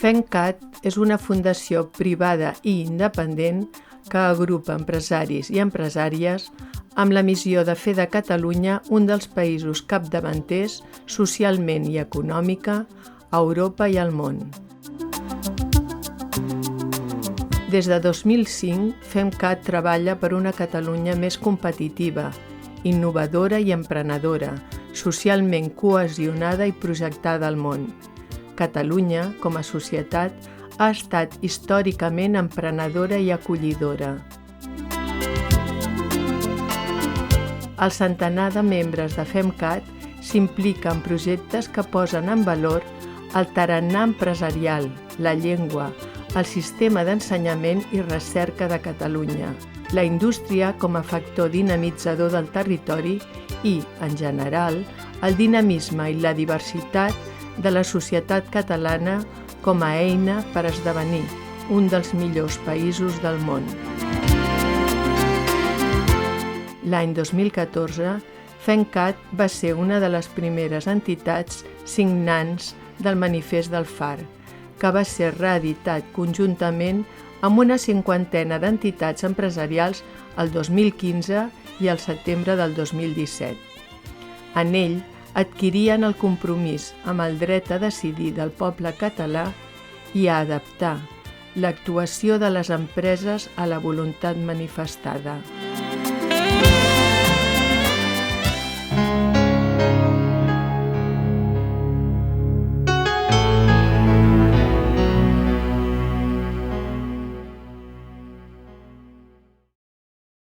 FEMCAT és una fundació privada i independent que agrupa empresaris i empresàries amb la missió de fer de Catalunya un dels països capdavanters socialment i econòmica a Europa i al món. Des de 2005, FEMCAT treballa per una Catalunya més competitiva, innovadora i emprenedora, socialment cohesionada i projectada al món. Catalunya, com a societat, ha estat històricament emprenedora i acollidora. El centenar de membres de FEMCAT s'implica en projectes que posen en valor el tarannà empresarial, la llengua, el sistema d'ensenyament i recerca de Catalunya, la indústria com a factor dinamitzador del territori i, en general, el dinamisme i la diversitat de la societat catalana com a eina per esdevenir un dels millors països del món. L'any 2014, FEMCAT va ser una de les primeres entitats signants del Manifest del Far, que va ser reeditat conjuntament amb una 50ena d'entitats empresarials el 2015 i el setembre del 2017. En ell adquirien el compromís amb el dret a decidir del poble català i a adaptar l'actuació de les empreses a la voluntat manifestada.